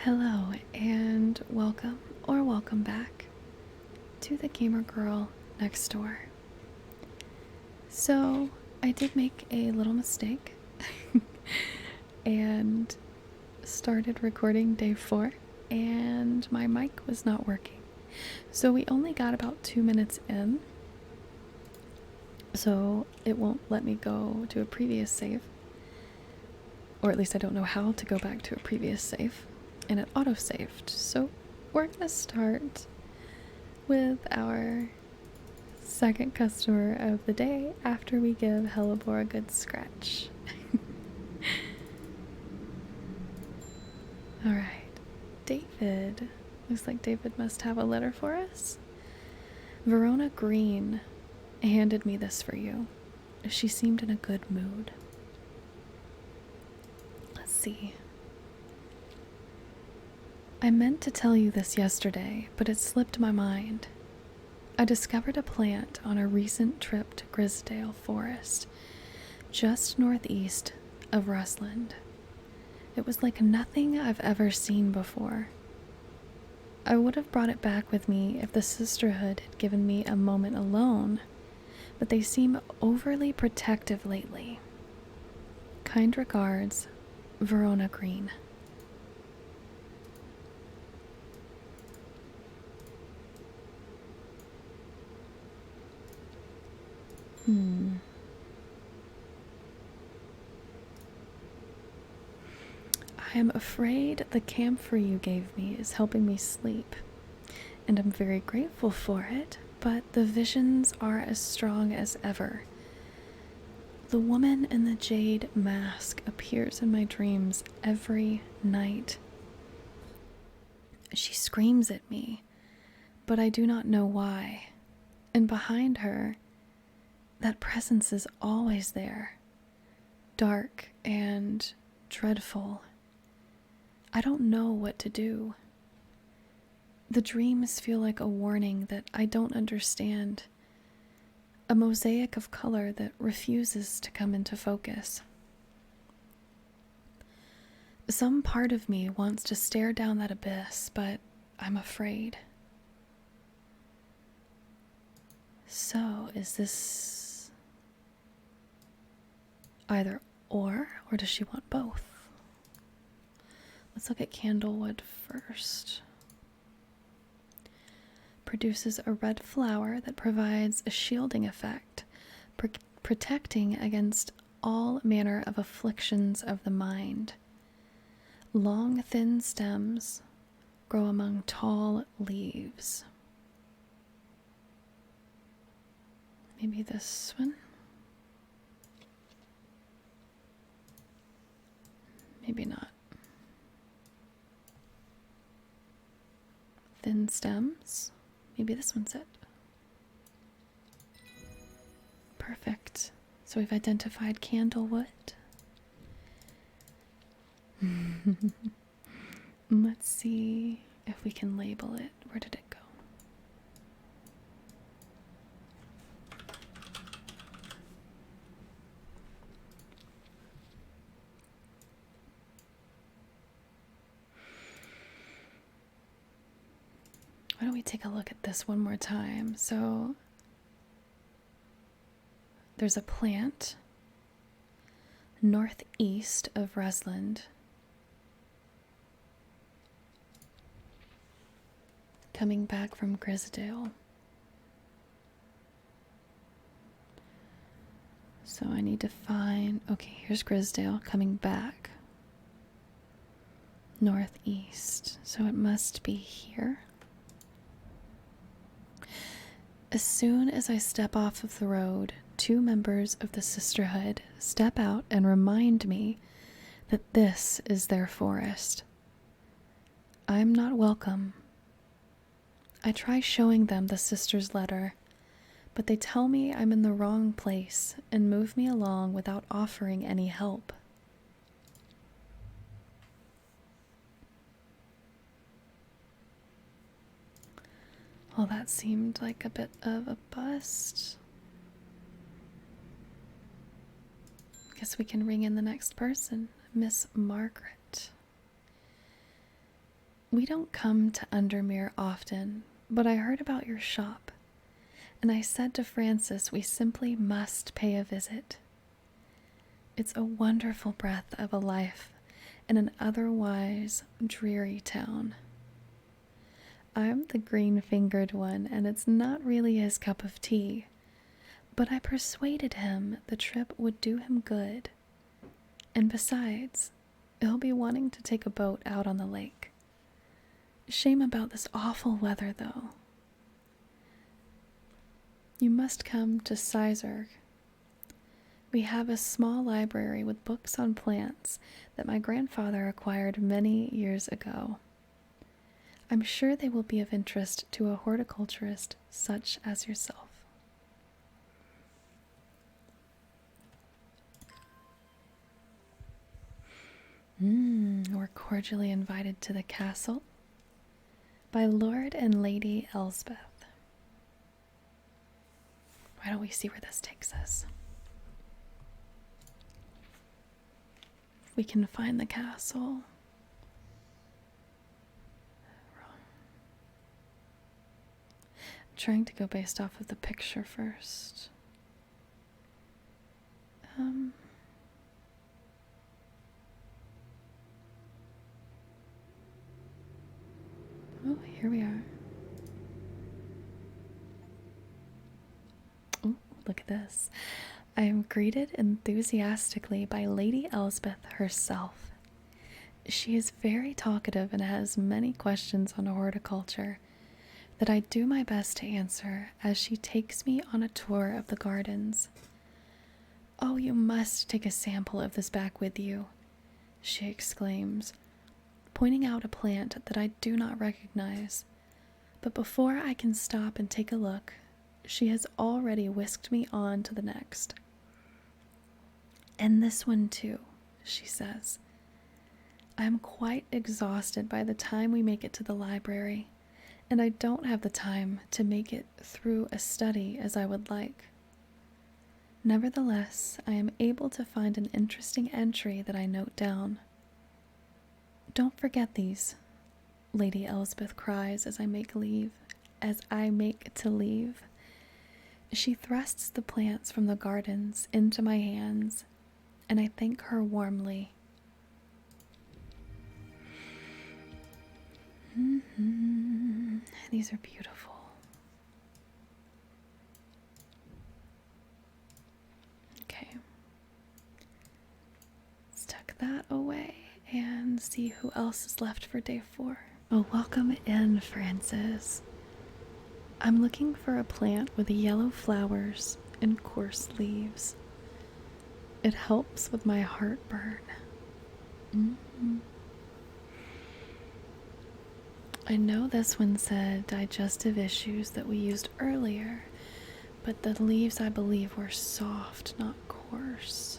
Hello and welcome or welcome back to the gamer girl next door. So I did make a little mistake and started recording day 4 and my mic was not working. So we only got about 2 minutes in. So it won't let me go to a previous save. Or at least I don't know how to go back to a previous save. And it auto-saved. So we're gonna start with our second customer of the day after we give Hellebore a good scratch. Alright, David. Looks like David must have a letter for us. Verona Green handed me this for you. She seemed in a good mood. Let's see. I meant to tell you this yesterday, but it slipped my mind. I discovered a plant on a recent trip to Grisdale Forest, just northeast of Rusland. It was like nothing I've ever seen before. I would have brought it back with me if the sisterhood had given me a moment alone, but they seem overly protective lately. Kind regards, Verona Green. I am afraid the camphor you gave me is helping me sleep, and I'm very grateful for it, but the visions are as strong as ever. The woman in the jade mask appears in my dreams every night. She screams at me, but I do not know why, and behind her, that presence is always there, dark and dreadful. I don't know what to do. The dreams feel like a warning that I don't understand, a mosaic of color that refuses to come into focus. Some part of me wants to stare down that abyss, but I'm afraid. So, is this either or does she want both? Let's look at Candlewood first. Produces a red flower that provides a shielding effect, protecting against all manner of afflictions of the mind. Long, thin stems grow among tall leaves. Maybe this one? Maybe not. Thin stems. Maybe this one's it. Perfect. So we've identified Candlewood. Let's see if we can label it. Where did it go? Why don't we take a look at this one more time? So there's a plant northeast of Rusland, coming back from Grisdale. So I need to find, okay, here's Grisdale coming back northeast. So it must be here. As soon as I step off of the road, 2 members of the sisterhood step out and remind me that this is their forest. I'm not welcome. I try showing them the sister's letter, but they tell me I'm in the wrong place and move me along without offering any help. Well, that seemed like a bit of a bust. Guess we can ring in the next person, Miss Margaret. We don't come to Undermere often, but I heard about your shop, and I said to Francis we simply must pay a visit. It's a wonderful breath of a life in an otherwise dreary town. I'm the green-fingered one, and it's not really his cup of tea, but I persuaded him the trip would do him good. And besides, he'll be wanting to take a boat out on the lake. Shame about this awful weather, though. You must come to Sizergh. We have a small library with books on plants that my grandfather acquired many years ago. I'm sure they will be of interest to a horticulturist such as yourself. We're cordially invited to the castle by Lord and Lady Elsbeth. Why don't we see where this takes us? If we can find the castle. I'm trying to go based off of the picture first. Oh, here we are. Oh, look at this. I am greeted enthusiastically by Lady Elsbeth herself. She is very talkative and has many questions on horticulture that I do my best to answer as she takes me on a tour of the gardens. "Oh, you must take a sample of this back with you," she exclaims, pointing out a plant that I do not recognize. But before I can stop and take a look, she has already whisked me on to the next. "And this one too," she says. I am quite exhausted by the time we make it to the library, and I don't have the time to make it through a study as I would like. Nevertheless, I am able to find an interesting entry that I note down. "Don't forget these," Lady Elsbeth cries as I make to leave. She thrusts the plants from the gardens into my hands, and I thank her warmly. These are beautiful. Okay. Let's tuck that away and see who else is left for day 4. Oh, welcome in, Francis. I'm looking for a plant with yellow flowers and coarse leaves. It helps with my heartburn. I know this one said digestive issues that we used earlier, but the leaves I believe were soft, not coarse.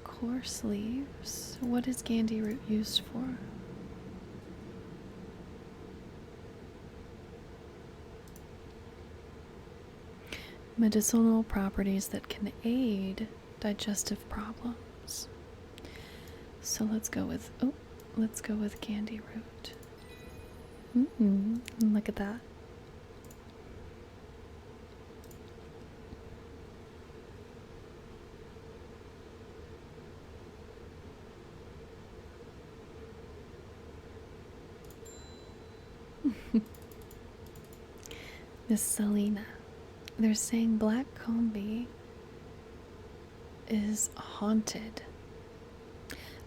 Coarse leaves? What is Gandhi root used for? Medicinal properties that can aid digestive problems. So let's go with Gandhi root. Look at that. Miss Selena. They're saying Black Combi is haunted.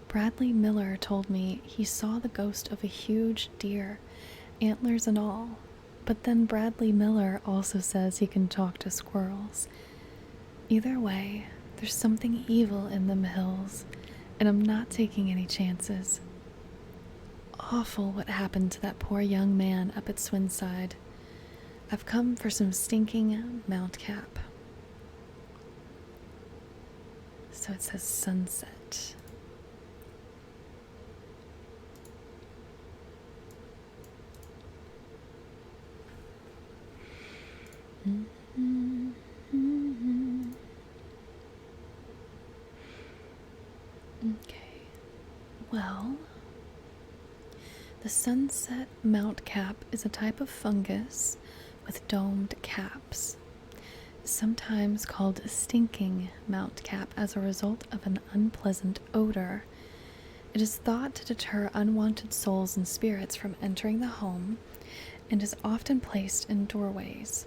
Bradley Miller told me he saw the ghost of a huge deer, antlers and all. But then Bradley Miller also says he can talk to squirrels. Either way, there's something evil in them hills, and I'm not taking any chances. Awful what happened to that poor young man up at Swinside. I've come for some stinking Mount Cap. So it says sunset. Okay. sunset mount cap is a type of fungus with domed caps, sometimes called stinking mount cap as a result of an unpleasant odor. It is thought to deter unwanted souls and spirits from entering the home and is often placed in doorways.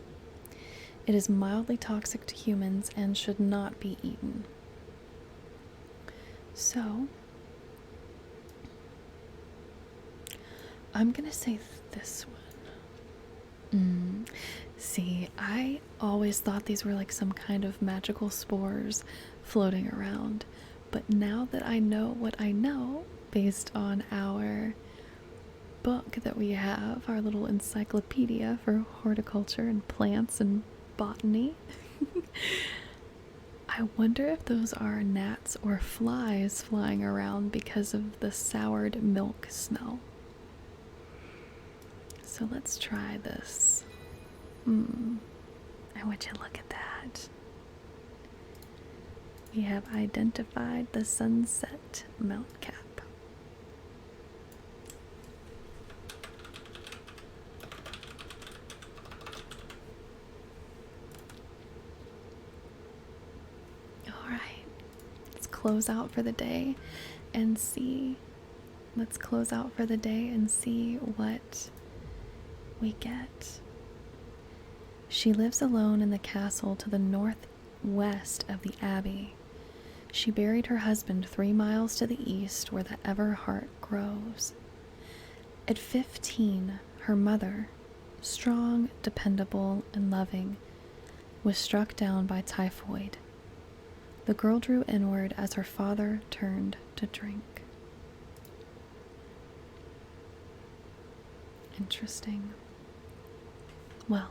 It is mildly toxic to humans and should not be eaten. So, I'm gonna say this one. See, I always thought these were like some kind of magical spores floating around, but now that I know what I know, based on our book that we have, our little encyclopedia for horticulture and plants and botany, I wonder if those are gnats or flies flying around because of the soured milk smell. So let's try this. I want you to look at that. We have identified the sunset mount cap. Alright, let's close out for the day and see. Let's close out for the day and see what we get. She lives alone in the castle to the northwest of the abbey. She buried her husband 3 miles to the east where the Everheart grows. At 15, her mother, strong, dependable, and loving, was struck down by typhoid. The girl drew inward as her father turned to drink. Interesting. Well,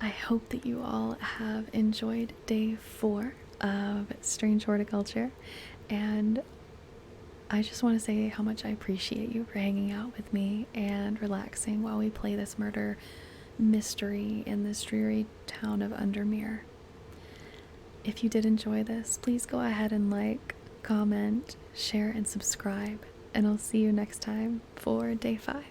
I hope that you all have enjoyed day 4 of Strange Horticulture, and I just want to say how much I appreciate you for hanging out with me and relaxing while we play this murder mystery in this dreary town of Undermere. If you did enjoy this, please go ahead and like, comment, share, and subscribe, and I'll see you next time for day 5.